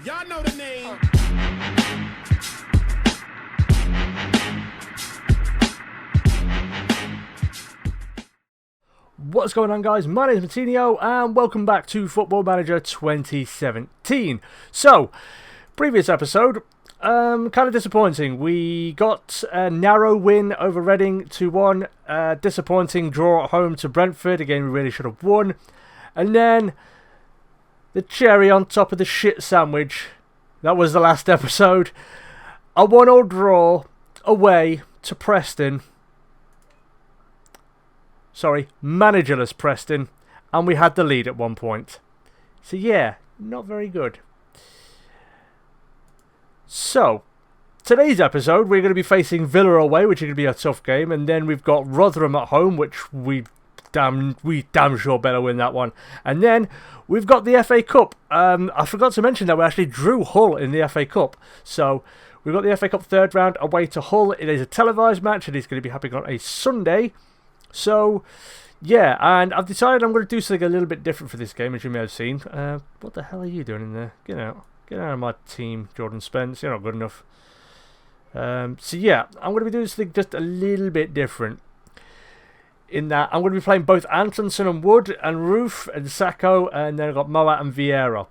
Y'all know the name. What's going on, guys? My name is Martinio and welcome back to Football Manager 2017. So, previous episode, kind of disappointing. We got a narrow win over Reading 2-1, disappointing draw at home to Brentford, a game we really should have won. And then, the cherry on top of the shit sandwich, that was the last episode, a 1-1 draw away to Preston. Sorry, managerless Preston, and we had the lead at one point. So yeah, not very good. So, today's episode, we're going to be facing Villa away, which is going to be a tough game, and then we've got Rotheram at home, which we damn sure better win that one. And then we've got the FA Cup. I forgot to mention that we actually drew Hull in the FA Cup. So we've got the FA Cup third round away to Hull. It is a televised match, and it's going to be happening on a Sunday. So, yeah, and I've decided I'm going to do something a little bit different for this game, as you may have seen. What the hell are you doing in there? Get out of my team, Jordan Spence. You're not good enough. So, yeah, I'm going to be doing something just a little bit different. In that, I'm going to be playing both Antonsen and Wood, and Roof and Sacco, and then I've got Moat and Vieira.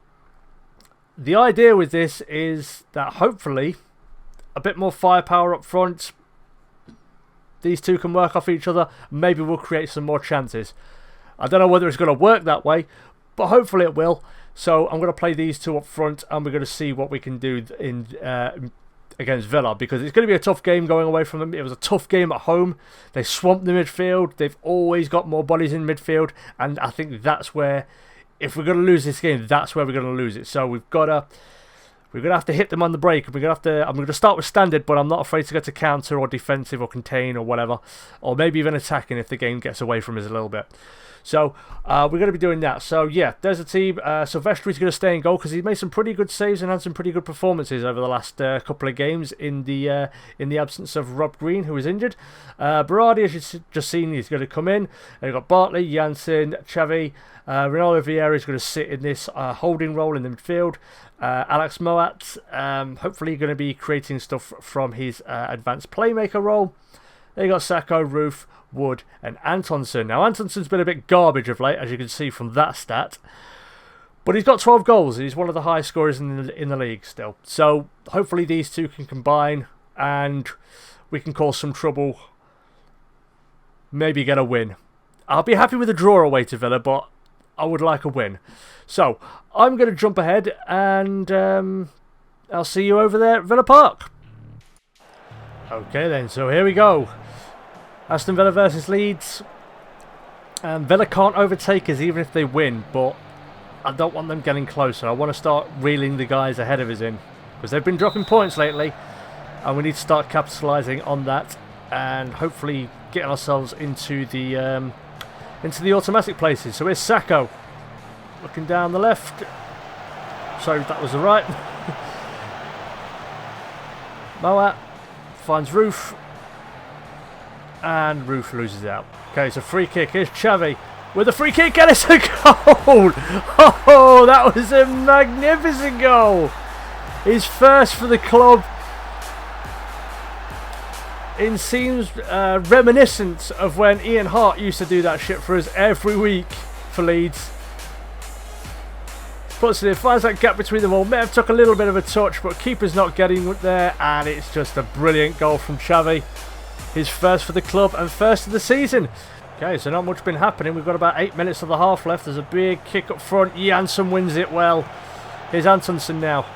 The idea with this is that hopefully a bit more firepower up front. These two can work off each other. Maybe we'll create some more chances. I don't know whether it's going to work that way, but hopefully it will. So I'm going to play these two up front, and we're going to see what we can do in against Villa, because it's going to be a tough game going away from them. It was a tough game at home. They swamped the midfield. They've always got more bodies in midfield, and I think that's where, if we're going to lose this game, that's where we're going to lose it. So we're going to have to hit them on the break. I'm going to start with standard, but I'm not afraid to go to counter or defensive or contain or whatever. Or maybe even attacking if the game gets away from us a little bit. So we're going to be doing that. So yeah, there's a team. Silvestri's going to stay in goal because he's made some pretty good saves and had some pretty good performances over the last couple of games in the absence of Rob Green, who was injured. Berardi, as you've just seen, he's going to come in. You've got Bartley, Janssen, Xavi. Ronaldo Vieira is going to sit in this holding role in the midfield. Alex Moat, hopefully going to be creating stuff from his advanced playmaker role. Then you got Sacco, Roof, Wood, and Antonsen. Now, Antonsen's been a bit garbage of late, as you can see from that stat. But he's got 12 goals. He's one of the highest scorers in the league still. So, hopefully these two can combine, and we can cause some trouble. Maybe get a win. I'll be happy with a draw away to Villa, but I would like a win. So, I'm going to jump ahead, and I'll see you over there at Villa Park. Okay then, so here we go. Aston Villa versus Leeds. Villa can't overtake us even if they win, but I don't want them getting closer. I want to start reeling the guys ahead of us in, because they've been dropping points lately, and we need to start capitalising on that and hopefully getting ourselves into the automatic places. So here's Sacco, looking down the left. Sorry, that was the right. Moat finds Roof, and Roof loses out. Okay, so free kick. Here's Xavi with a free kick, and it's a goal! Oh, that was a magnificent goal! His first for the club. It seems reminiscent of when Ian Hart used to do that shit for us every week for Leeds. Puts it in, finds that gap between them all. May have took a little bit of a touch, but keeper's not getting there, and it's just a brilliant goal from Xavi. His first for the club and first of the season. Okay, so not much been happening. We've got about 8 minutes of the half left. There's a big kick up front. Janssen wins it well. Here's Antonsen now.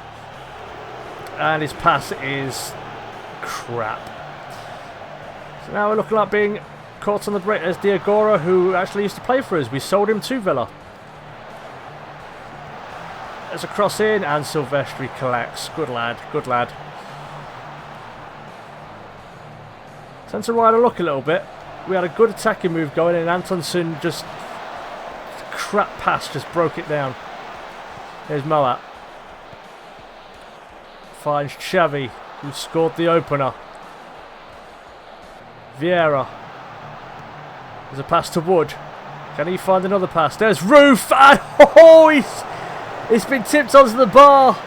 And his pass is crap. So now we're looking like being caught on the break. There's Diagora, who actually used to play for us. We sold him to Villa. There's a cross in, and Silvestri collects. Good lad, good lad. Tends to ride a luck a little bit. We had a good attacking move going, and Antonsen just crap pass just broke it down. Here's Moat. Finds Xavi, who scored the opener. Vieira. There's a pass to Wood. Can he find another pass? There's Roof, and oh, it's been tipped onto the bar.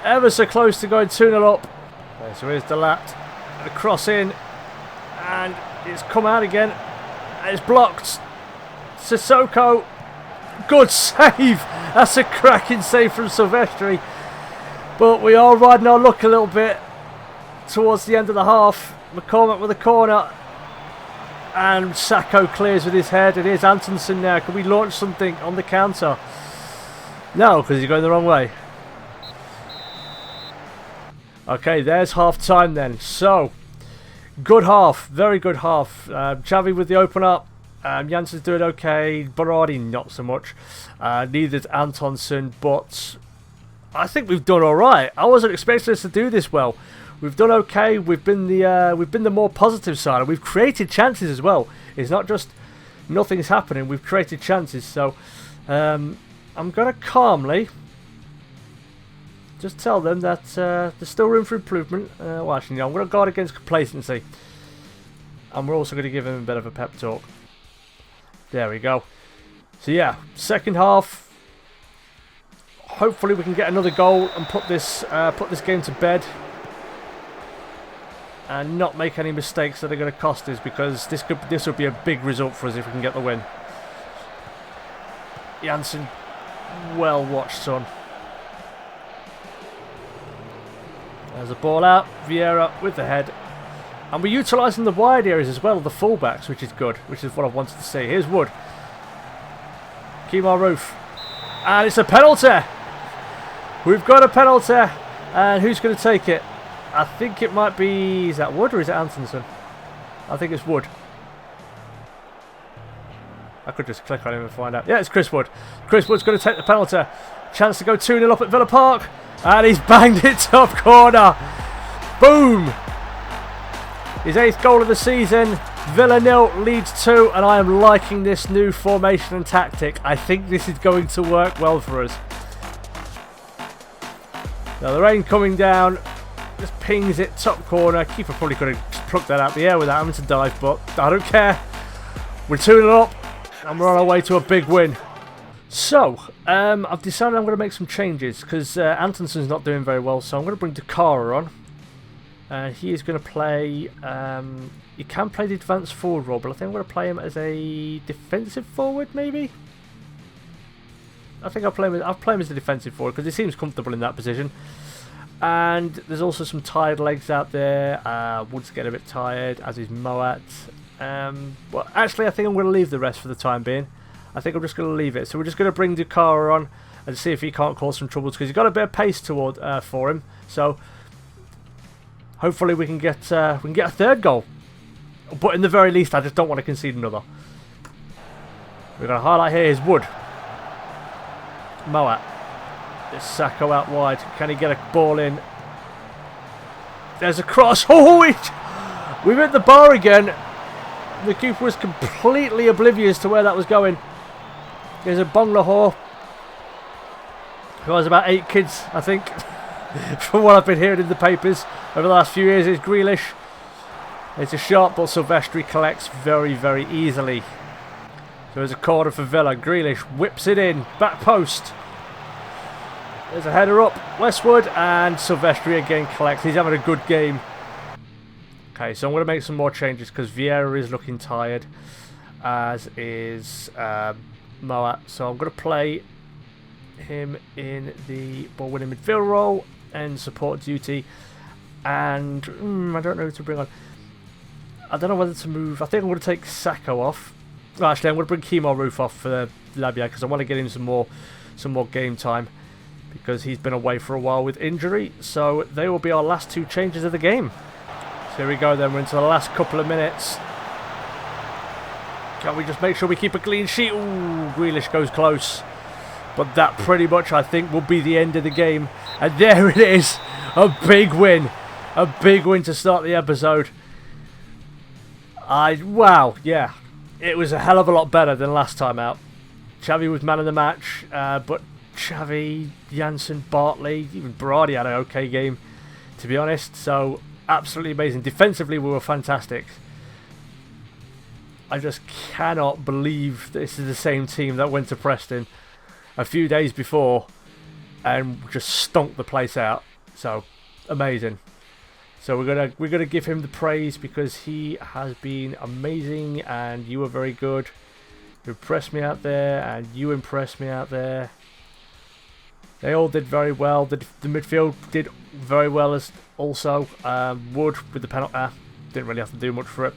ever so close to going 2-0 up. Okay, so here's Delat. A cross in. And it's come out again. And it's blocked. Sissoko. Good save. That's a cracking save from Silvestri. But we are riding our luck a little bit towards the end of the half. McCormack with a corner. And Sacco clears with his head. And here's Antonsen now. Can we launch something on the counter? No, because he's going the wrong way. Okay, there's half time then. So, good half. Very good half. Xavi with the open up. Jansen's doing okay. Berardi not so much. Neither's Antonsen, but I think we've done alright. I wasn't expecting us to do this well. We've done okay. We've been the more positive side, and we've created chances as well. It's not just nothing's happening. We've created chances. So I'm gonna calmly just tell them that there's still room for improvement. Well, actually, no, I'm gonna guard against complacency, and we're also gonna give him a bit of a pep talk. There we go. So yeah, second half. Hopefully we can get another goal and put this game to bed, and not make any mistakes that are going to cost us, because this would be a big result for us if we can get the win. Jansen, well watched, son. There's a ball out. Vieira with the head. And we're utilising the wide areas as well, the fullbacks, which is good, which is what I wanted to see. Here's Wood. Kemar Roof. And it's a penalty. We've got a penalty. And who's going to take it? I think it might be... Is that Wood or is it Antonsen? I think it's Wood. I could just click on him and find out. Yeah, it's Chris Wood. Chris Wood's going to take the penalty. Chance to go 2-0 up at Villa Park. And he's banged it top corner. Boom. His 8th goal of the season. Villa 0, Leeds 2. And I am liking this new formation and tactic. I think this is going to work well for us. Now the rain coming down. Just pings it top corner. Keeper probably could have plucked that out the air without having to dive, but I don't care. We're 2-0 up. And we're on our way to a big win. So, I've decided I'm going to make some changes, because Antonsen's not doing very well, so I'm going to bring Dakara on. He is going to play... he can play the advanced forward role, but I think I'm going to play him as a defensive forward, maybe? I think I'll play him as a defensive forward, because he seems comfortable in that position. And there's also some tired legs out there. Wood's getting a bit tired, as is Moat. Well, actually, I think I'm going to leave the rest for the time being. I think I'm just going to leave it. So we're just going to bring Dakara on and see if he can't cause some troubles, because he's got a bit of pace toward for him. So hopefully we can get a third goal. But in the very least, I just don't want to concede another. We're going to highlight here is Wood. Moat. There's Sacco out wide. Can he get a ball in? There's a cross. Oh, we hit the bar again. The keeper was completely oblivious to where that was going. There's a Bong Lahore, who has about 8 kids, I think, from what I've been hearing in the papers over the last few years. It's Grealish. It's a shot, but Silvestri collects very, very easily. So there's a corner for Villa. Grealish whips it in. Back post. There's a header up. Westwood, and Silvestri again collects. He's having a good game. Okay, so I'm going to make some more changes, because Vieira is looking tired, as is Moat. So I'm going to play him in the ball-winning midfield role and support duty. And I don't know who to bring on. I don't know whether to move. I think I'm going to take Sacco off. Well, actually, I'm going to bring Kemar Roof off for Labia, because I want to get him some more game time, because he's been away for a while with injury. So they will be our last 2 changes of the game. So here we go then, we're into the last couple of minutes. Can we just make sure we keep a clean sheet? Ooh, Grealish goes close. But that pretty much, I think, will be the end of the game. And there it is. A big win. A big win to start the episode. Wow, yeah. It was a hell of a lot better than last time out. Xavi was man of the match. But Xavi, Jansen, Bartley, even Berardi had an okay game, to be honest. So... absolutely amazing. Defensively, we were fantastic. I just cannot believe this is the same team that went to Preston a few days before and just stomped the place out. So, amazing. So we're gonna give him the praise because he has been amazing, and you were very good. You impressed me out there, and you impressed me out there. They all did very well. The midfield did very well as also. Wood with the penalty, didn't really have to do much for it.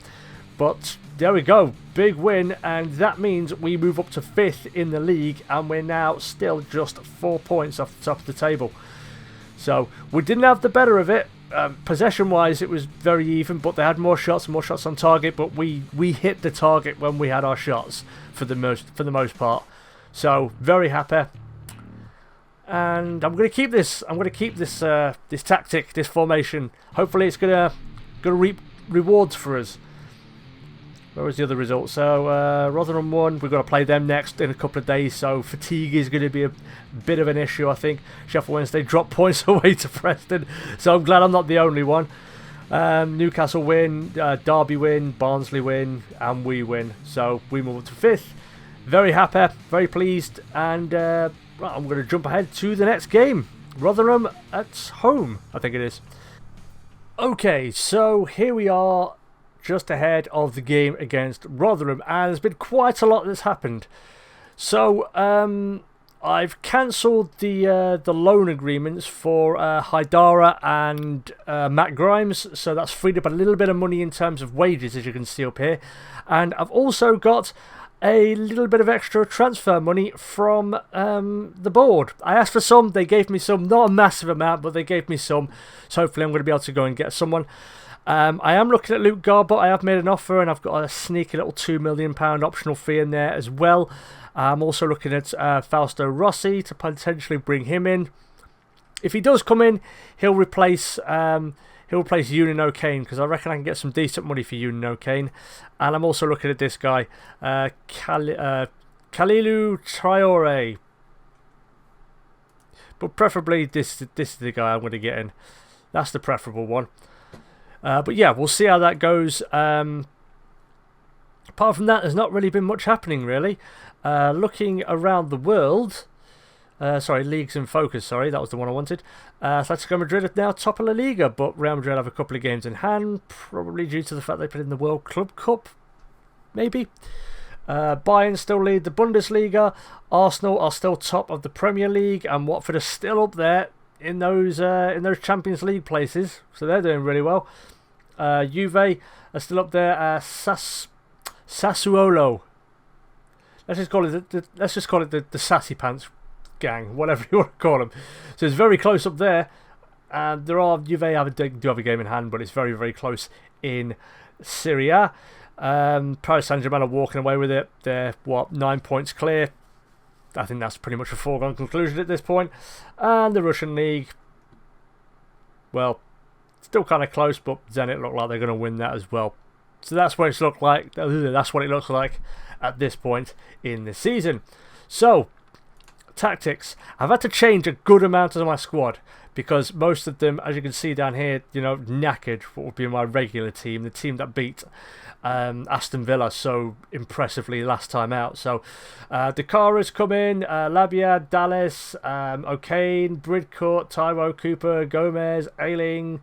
But there we go, big win, and that means we move up to 5th in the league, and we're now still just 4 points off the top of the table. So we didn't have the better of it. Possession-wise, it was very even, but they had more shots on target. But we hit the target when we had our shots for the most part. So very happy. And I'm going to keep this. I'm going to keep this this tactic, this formation. Hopefully, it's going to reap rewards for us. Where was the other result? So Rotheram won. We've got to play them next in a couple of days. So fatigue is going to be a bit of an issue, I think. Sheffield Wednesday dropped points away to Preston. So I'm glad I'm not the only one. Newcastle win, Derby win, Barnsley win, and we win. So we move up to 5th. Very happy, very pleased, and well, I'm going to jump ahead to the next game. Rotheram at home, I think it is. Okay, so here we are, just ahead of the game against Rotheram, and there's been quite a lot that's happened. So I've cancelled the loan agreements for Haidara and Matt Grimes, so that's freed up a little bit of money in terms of wages, as you can see up here. And I've also got a little bit of extra transfer money from the board. I asked for some, they gave me some, not a massive amount, but they gave me some, so hopefully I'm going to be able to go and get someone. I am looking at Luke Garbutt. I have made an offer, and I've got a sneaky little £2 million optional fee in there as well. I'm also looking at Fausto Rossi to potentially bring him in. If he does come in, he'll replace Eunan O'Kane, because I reckon I can get some decent money for Eunan O'Kane. And I'm also looking at this guy, Kalilu Traore. But preferably this is the guy I'm going to get in. That's the preferable one. But yeah, we'll see how that goes. Apart from that, there's not really been much happening, really. Looking around the world... sorry, leagues in focus, sorry, that was the one I wanted. Atletico Madrid are now top of La Liga, but Real Madrid have a couple of games in hand, probably due to the fact they put in the World Club Cup, maybe. Bayern still lead the Bundesliga. Arsenal are still top of the Premier League, and Watford are still up there in those Champions League places, so they're doing really well. Juve are still up there. Sassuolo. Let's just call it the Sassy Pants gang, whatever you want to call them. So it's very close up there. And Juve do have a game in hand, but it's very, very close in Serie A. Paris Saint-Germain are walking away with it. They're 9 points clear. I think that's pretty much a foregone conclusion at this point. And the Russian league, well, still kind of close, but Zenit look like they're going to win that as well. So that's what it's looked like. That's what it looks like at this point in the season. So, tactics. I've had to change a good amount of my squad, because most of them, as you can see down here, knackered what would be my regular team, the team that beat Aston Villa so impressively last time out. So Dakara's come in, Labia, Dallas, O'Kane, Bridcourt, Taiwo, Cooper, Gomez, Ailing.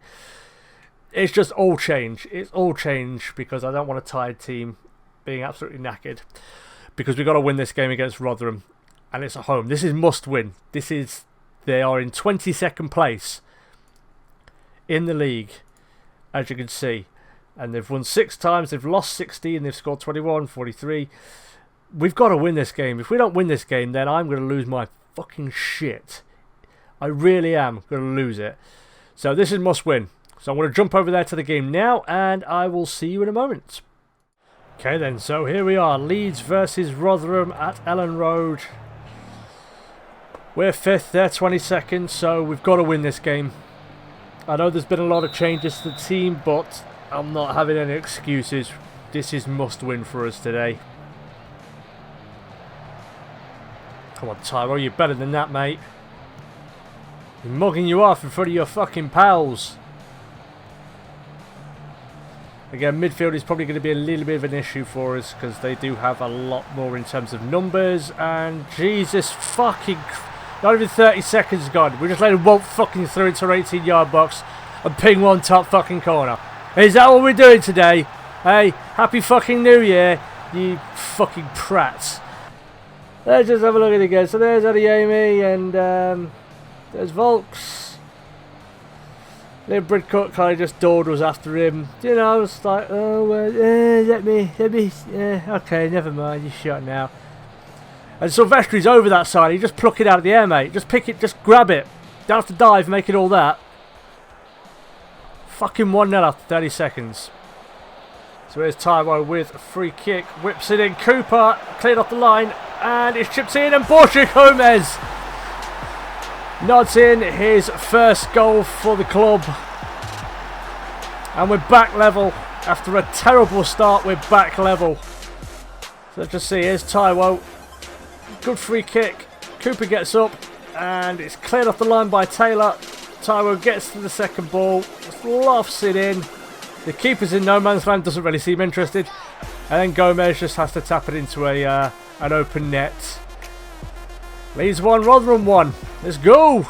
It's just all change. It's all change because I don't want a tired team being absolutely knackered, because we've got to win this game against Rotheram, and it's at home. This is must win. They are in 22nd place in the league, as you can see. And they've won 6 times, they've lost 60, and they've scored 21, 43. We've got to win this game. If we don't win this game, then I'm going to lose my fucking shit. I really am going to lose it. So this is must win. So I'm going to jump over there to the game now, and I will see you in a moment. Okay then, so here we are. Leeds versus Rotheram at Elland Road. We're 5th, they're 22nd, so we've got to win this game. I know there's been a lot of changes to the team, but I'm not having any excuses. This is must win for us today. Come on, Tyro, you're better than that, mate. You're mugging you off in front of your fucking pals. Again, midfield is probably going to be a little bit of an issue for us, because they do have a lot more in terms of numbers. And Jesus fucking... Not even 30 seconds gone. We just let him walk fucking through into our 18-yard box and ping one top fucking corner. Is that what we're doing today? Hey, happy fucking New Year, you fucking prats. Let's just have a look at it again. So there's Adeyemi and there's Volks. Then Bridcut kind of just dawdles after him. You know, it's like, oh, let me, okay, never mind, you're shot now. And Silvestri's over that side. You just pluck it out of the air, mate. Just pick it, just grab it. Don't have to dive, make it all that. Fucking 1-0 after 30 seconds. So here's Taiwo with a free kick. Whips it in. Cooper cleared off the line. And it's chipped in. And Borja Gomez nods in his first goal for the club. And we're back level. After a terrible start, we're back level. So let's just see. Here's Taiwo. Good free kick. Cooper gets up. And it's cleared off the line by Taylor. Taiwo gets to the second ball. Just lofts it in. The keeper's in no man's land. Doesn't really seem interested. And then Gomez just has to tap it into an open net. Leeds 1, Rotheram 1. Let's go!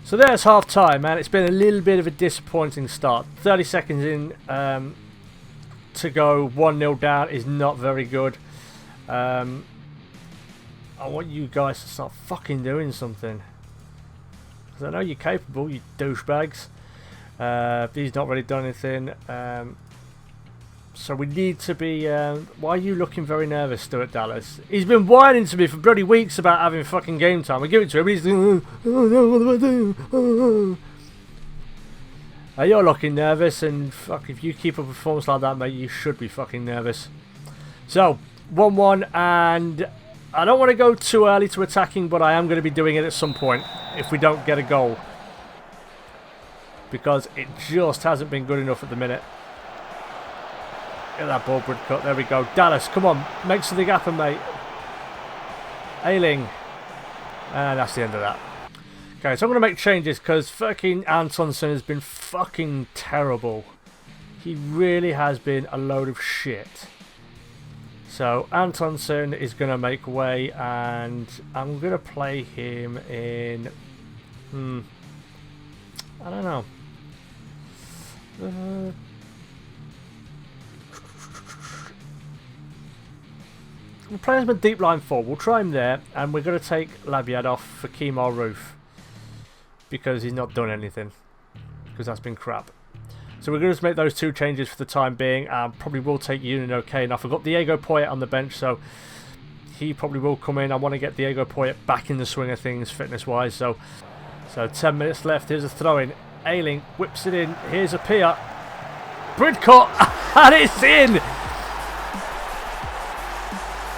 So there's half time, man. It's been a little bit of a disappointing start. 30 seconds in to go. 1-0 down is not very good. I want you guys to start fucking doing something. Because I know you're capable, you douchebags. He's not really done anything. So we need to be... why are you looking very nervous, Stuart Dallas? He's been whining to me for bloody weeks about having fucking game time. I give it to him, he's doing... Oh no, what do I do? You're looking nervous, and fuck, if you keep up a performance like that, mate, you should be fucking nervous. So, 1-1, and... I don't want to go too early to attacking, but I am going to be doing it at some point if we don't get a goal. Because it just hasn't been good enough at the minute. Get that ball, Bridcut. There we go. Dallas, come on. Make something happen, mate. Ailing. And that's the end of that. Okay, so I'm going to make changes because fucking Antonsen has been fucking terrible. He really has been a load of shit. So Antonsen is going to make way, and I'm going to play him in... I don't know. We'll play him a deep line 4. We'll try him there, and we're going to take Labiad off for Kemar Roof. Because he's not done anything. Because that's been crap. So we're going to just make those two changes for the time being. Probably will take Union okay. And I forgot Diego Poyet on the bench, so he probably will come in. I want to get Diego Poyet back in the swing of things, fitness-wise. So 10 minutes left. Here's a throw-in. Ailing whips it in. Here's a Pia. Bridcut, and it's in!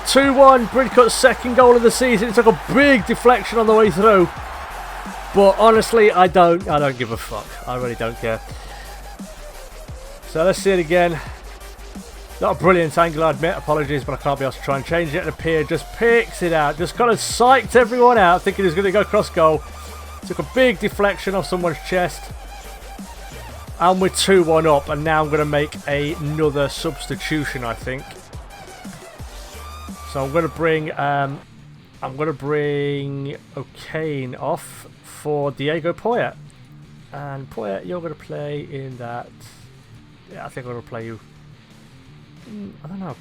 2-1. Bridcut's second goal of the season. It took a big deflection on the way through. But honestly, I don't give a fuck. I really don't care. So let's see it again. Not a brilliant angle, I admit. Apologies, but I can't be asked to try and change it. And Appear just picks it out. Just kind of psyched everyone out, thinking he was going to go cross goal. Took a big deflection off someone's chest. And we're 2-1 up. And now I'm going to make another substitution, I think. So I'm going to bring O'Kane off for Diego Poyet. And Poyet, you're going to play in that. Yeah, I think I'm going to play you. I don't know.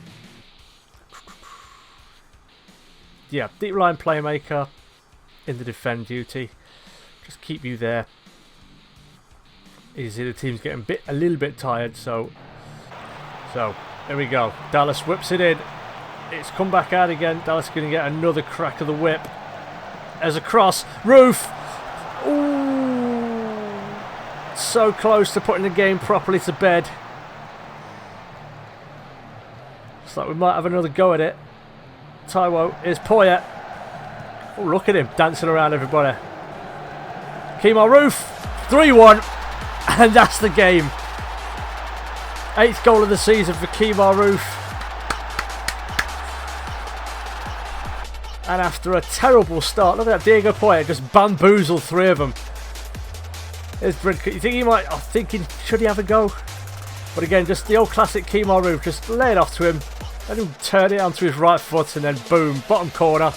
Yeah, deep line playmaker in the defend duty. Just keep you there. You see the team's getting a little bit tired, so there we go. Dallas whips it in. It's come back out again. Dallas is going to get another crack of the whip. There's a cross. Roof. Ooh. So close to putting the game properly to bed. Looks like we might have another go at it. Taiwo is Poyet. Oh, look at him dancing around everybody. Kemar Roof. 3-1. And that's the game. 8th goal of the season for Kemar Roof. And after a terrible start, look at that, Diego Poyet just bamboozled 3 of them. There's Bridcut. You think he might... I'm thinking, should he have a go? But again, just the old classic Kemar Roof. Just lay it off to him. Let him turn it onto his right foot and then boom, bottom corner.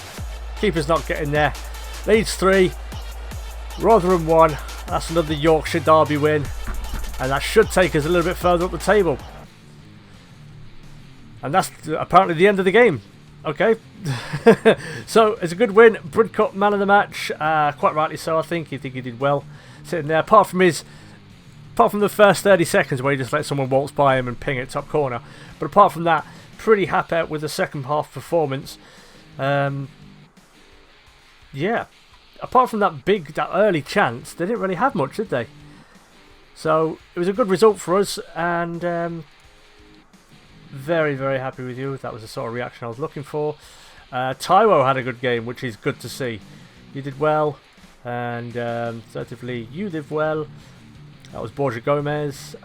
Keeper's not getting there. Leeds 3, Rotheram 1. That's another Yorkshire derby win. And that should take us a little bit further up the table. And that's apparently the end of the game. Okay. So, it's a good win. Bridcut, man of the match. Quite rightly so, I think. He did well sitting there. Apart from the first 30 seconds where he just let someone waltz by him and ping it top corner. But apart from that, pretty happy with the second half performance. Yeah. Apart from that early chance, they didn't really have much, did they? So, it was a good result for us, and very, very happy with you. That was the sort of reaction I was looking for. Taiwo had a good game, which is good to see. You did well, and certainly you did well. That was Borja Gomez.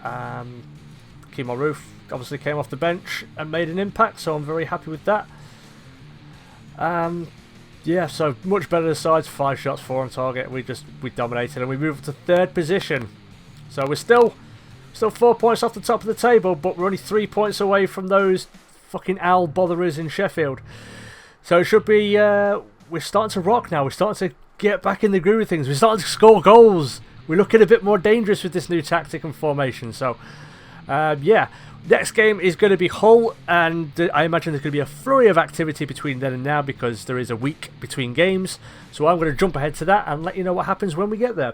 Kimo Roof obviously came off the bench and made an impact, so I'm very happy with that. Yeah, so much better sides. 5 shots, 4 on target. We dominated, and we moved to 3rd position. So we're still 4 points off the top of the table, but we're only 3 points away from those fucking owl botherers in Sheffield. So it should be. We're starting to rock now. We're starting to get back in the groove of things. We're starting to score goals. We're looking a bit more dangerous with this new tactic and formation. So, yeah. Next game is going to be Hull, and I imagine there's going to be a flurry of activity between then and now because there is a week between games. So I'm going to jump ahead to that and let you know what happens when we get there.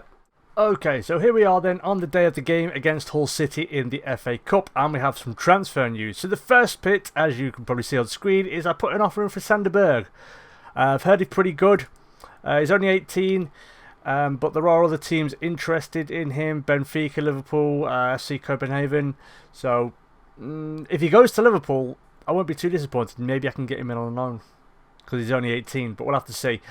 Okay, so here we are then on the day of the game against Hull City in the FA Cup, and we have some transfer news. So the first bit, as you can probably see on screen, is I put an offer in for Sander Berg. I've heard he's pretty good. He's only 18, but there are other teams interested in him. Benfica, Liverpool, FC Copenhagen. So if he goes to Liverpool, I won't be too disappointed. Maybe I can get him in on loan because he's only 18, but we'll have to see.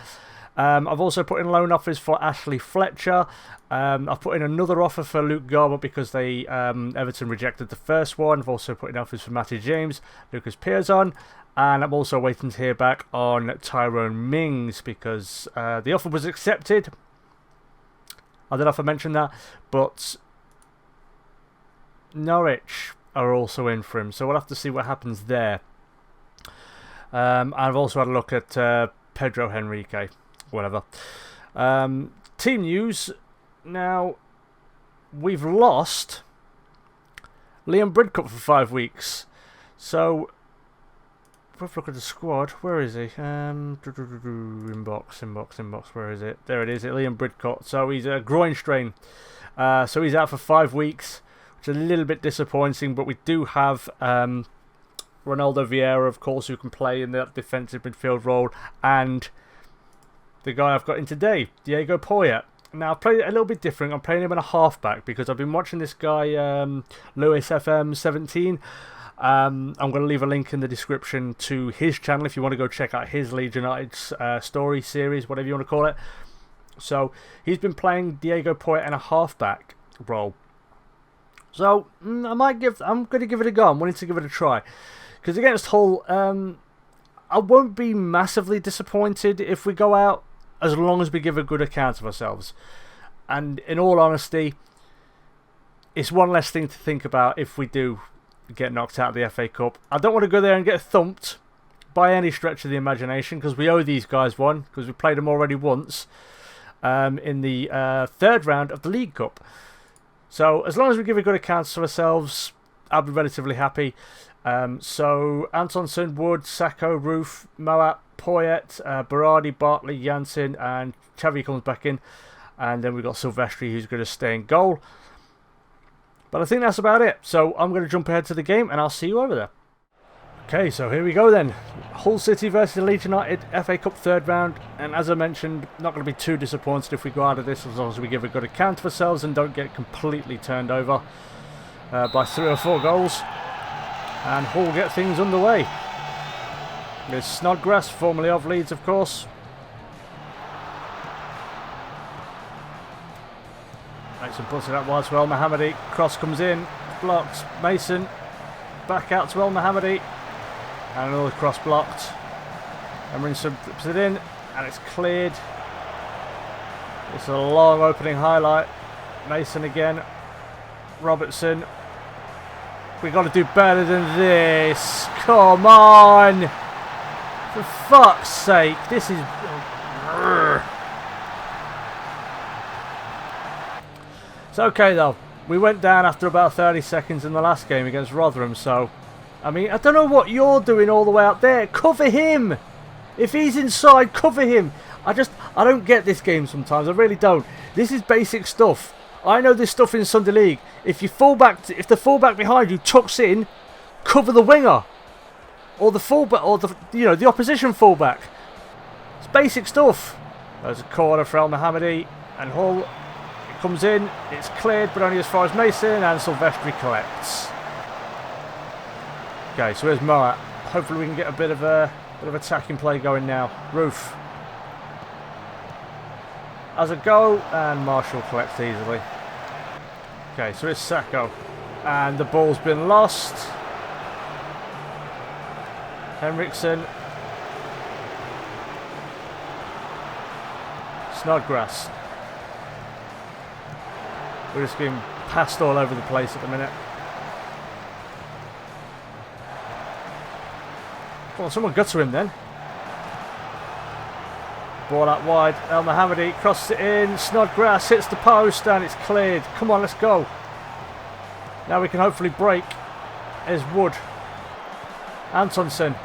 I've also put in loan offers for Ashley Fletcher. I've put in another offer for Luke Garbutt because they Everton rejected the first one. I've also put in offers for Matty James, Lucas Piazon, and I'm also waiting to hear back on Tyrone Mings because the offer was accepted. I don't know if I mentioned that, but Norwich are also in for him, so we'll have to see what happens there. I've also had a look at Pedro Henrique. Whatever. Team news. Now, we've lost Liam Bridcut for 5 weeks. So, let's look at the squad. Where is he? Inbox. Where is it? There it is. Liam Bridcut. So, he's a groin strain. So, he's out for 5 weeks, which is a little bit disappointing. But we do have Ronaldo Vieira, of course, who can play in that defensive midfield role. And the guy I've got in today, Diego Poyet. Now, I've played it a little bit different. I'm playing him in a halfback because I've been watching this guy, Lewis FM17. I'm going to leave a link in the description to his channel if you want to go check out his Leeds United story series, whatever you want to call it. So, he's been playing Diego Poyet in a halfback role. So, I'm going to give it a go. I'm willing to give it a try. Because against Hull, I won't be massively disappointed if we go out as long as we give a good account of ourselves. And in all honesty, it's one less thing to think about if we do get knocked out of the FA Cup. I don't want to go there and get thumped by any stretch of the imagination because we owe these guys one because we played them already once in the 3rd round of the League Cup. So as long as we give a good account of ourselves, I'll be relatively happy. So Antonsen, Wood, Sacco, Roof, Moat, Poyet, Berardi, Bartley, Janssen, and Xavi comes back in. And then we've got Silvestri, who's going to stay in goal. But I think that's about it. So I'm going to jump ahead to the game, and I'll see you over there. Okay, so here we go then. Hull City versus Leeds United, FA Cup 3rd round. And as I mentioned, not going to be too disappointed if we go out of this as long as we give a good account of ourselves and don't get completely turned over by 3 or 4 goals. And Hull get things underway. There's Snodgrass, formerly of Leeds, of course. Makes some puts it out wide to El Mohammadi. Cross comes in, blocked. Mason back out to El Mohammadi. And another cross blocked. Emerson flips it in, and it's cleared. It's a long opening highlight. Mason again. Robertson. We've got to do better than this. Come on. For fuck's sake. This is... It's okay though. We went down after about 30 seconds in the last game against Rotheram, so... I mean, I don't know what you're doing all the way up there. Cover him! If he's inside, cover him! I don't get this game sometimes. I really don't. This is basic stuff. I know this stuff in Sunday League. If the fullback behind you tucks in, cover the winger. Or the fullback, or the opposition fullback. It's basic stuff. There's a corner for El Mohammadi, and Hull... It comes in, it's cleared, but only as far as Mason, and Silvestri collects. Okay, so here's Moat. Hopefully we can get a bit of attacking play going now. Roof has a go, and Marshall collects easily. Okay, so here's Sacco, and the ball's been lost. Henriksen. Snodgrass. We're just being passed all over the place at the minute. Come on, someone gutter him then. Ball out wide. El Mohammadi crosses it in. Snodgrass hits the post and it's cleared. Come on, let's go. Now we can hopefully break. There's Wood. Antonsen.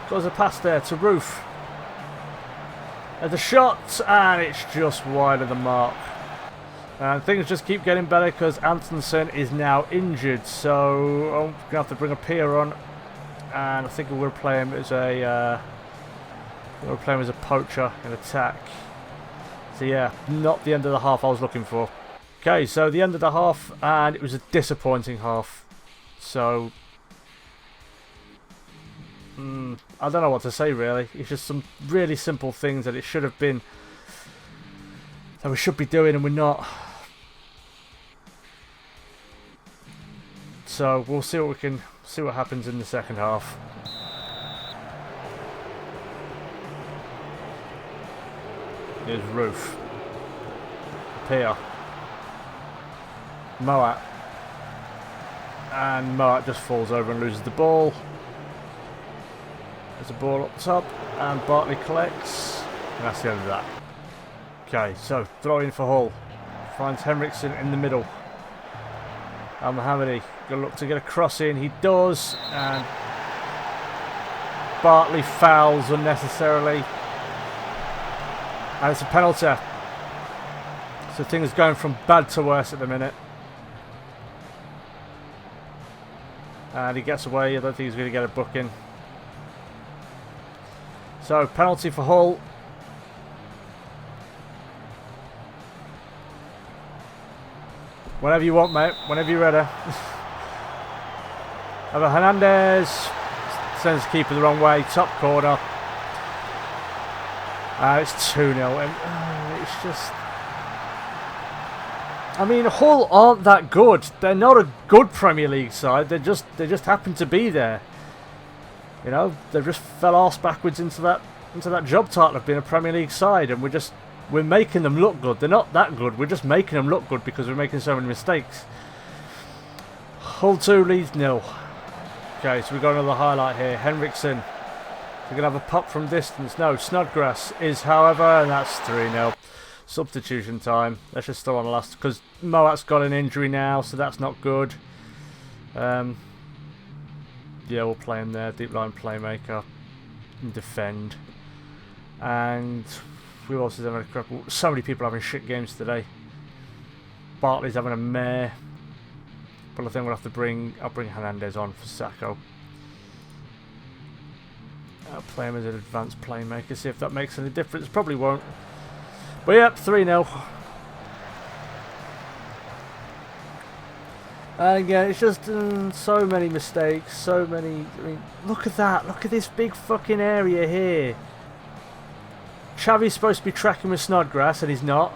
Goes a pass there to Roof. There's a shot and it's just wide of the mark. And things just keep getting better because Antonsen is now injured. So I'm going to have to bring a peer on. And I think we're playing him as a poacher in attack. So yeah, not the end of the half I was looking for. Okay, so the end of the half, and it was a disappointing half. So I don't know what to say really. It's just some really simple things that it should have been, that we should be doing, and we're not. So we'll see what happens in the second half. Here's Roof. Pier. Moat. And Moat just falls over and loses the ball. There's a ball up top, and Bartley collects. And that's the end of that. Okay, so throw in for Hull. Finds Henriksen in the middle. El Mohammadi gonna look to get a cross in. He does, and Bartley fouls unnecessarily. And it's a penalty. So things are going from bad to worse at the minute. And he gets away. I don't think he's going to get a booking. So penalty for Hull. Whenever you want, mate. Whenever you're ready. Over Hernandez. Sends the keeper the wrong way. Top corner. It's 2-0. And it's just... I mean, Hull aren't that good. They're not a good Premier League side. They just happen to be there. You know, they just fell arse backwards into that job title of being a Premier League side, and we're making them look good. They're not that good. We're just making them look good because we're making so many mistakes. Hull 2, Leeds 0. Okay, so we've got another highlight here. Henriksen. We're going to have a pop from distance. No, Snodgrass is, however, and that's 3-0. Substitution time. Let's just throw on the last, because Moat's got an injury now, so that's not good. Yeah, we'll play him there. Deep line playmaker. And defend. And who else is having a crap? So many people having shit games today. Bartley's having a mare. But I think we'll have to I'll bring Hernandez on for Sacco. I'll play him as an advanced playmaker, see if that makes any difference. Probably won't. But yep, 3-0. And again, it's just so many mistakes, so many... I mean, look at that. Look at this big fucking area here. Xavi's supposed to be tracking with Snodgrass, and he's not.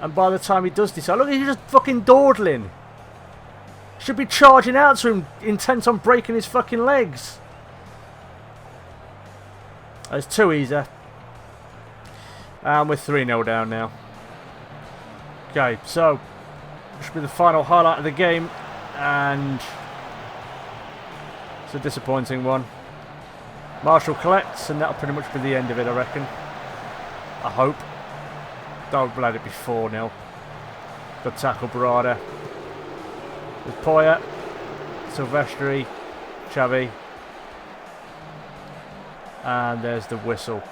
And by the time he does decide... Look, he's just fucking dawdling. Should be charging out to him, intent on breaking his fucking legs. It's too easy. And we're 3-0 down now. Okay, so this should be the final highlight of the game, and it's a disappointing one. Marshall collects, and that'll pretty much be the end of it, I reckon. I hope. Don't let it be 4-0. Good tackle, Barada. With Poya, Silvestri, Xavi. And there's the whistle.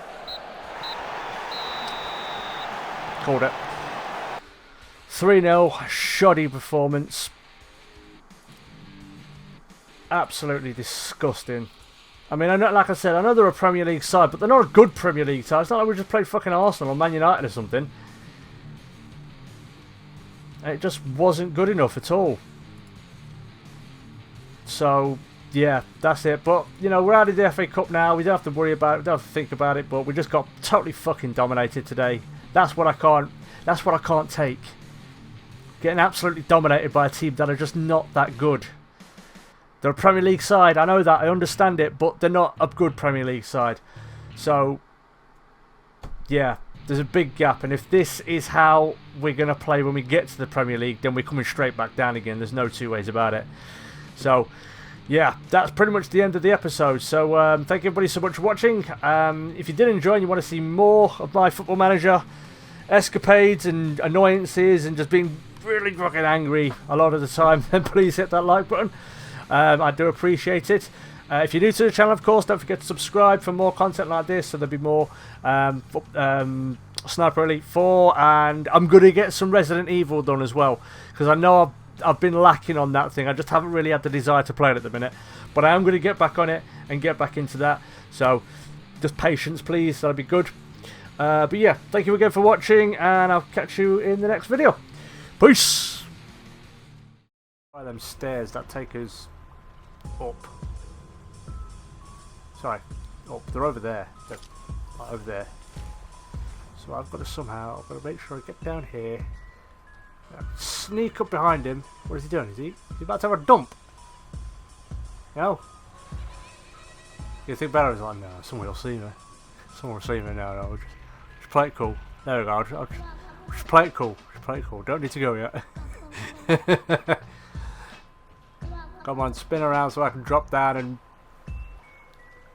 Called it. 3-0, shoddy performance. Absolutely disgusting. I mean, like I said, I know they're a Premier League side, but they're not a good Premier League side. It's not like we just played fucking Arsenal or Man United or something. And it just wasn't good enough at all. So, yeah, that's it. But, you know, we're out of the FA Cup now. We don't have to worry about it. We don't have to think about it. But we just got totally fucking dominated today. That's what I can't take. Getting absolutely dominated by a team that are just not that good. They're a Premier League side, I know that, I understand it, but they're not a good Premier League side. So, yeah, there's a big gap, and if this is how we're going to play when we get to the Premier League, then we're coming straight back down again. There's no two ways about it. So, yeah, that's pretty much the end of the episode. So, thank you everybody so much for watching. If you did enjoy and you want to see more of my Football Manager escapades and annoyances and just being really fucking angry a lot of the time, then please hit that like button. I do appreciate it. If you're new to the channel, of course, don't forget to subscribe for more content like this. So there'll be more Sniper Elite 4, and I'm going to get some Resident Evil done as well, because I know I've been lacking on that thing. I just haven't really had the desire to play it at the minute, but I am going to get back on it and get back into that. So just patience, please. That'll be good. But yeah, thank you again for watching, and I'll catch you in the next video. Peace. By them stairs that take us up. Sorry, up. They're over there. They're over there. So I've got to somehow, I've got to make sure I get down here. Sneak up behind him. What is he doing? Is he about to have a dump? No? You think better? He's like, no, someone will see me. Someone will see me. No, just play it cool. There we go. I'll just play it cool. Just play it cool. Don't need to go yet. Come on, spin around so I can drop down and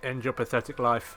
end your pathetic life.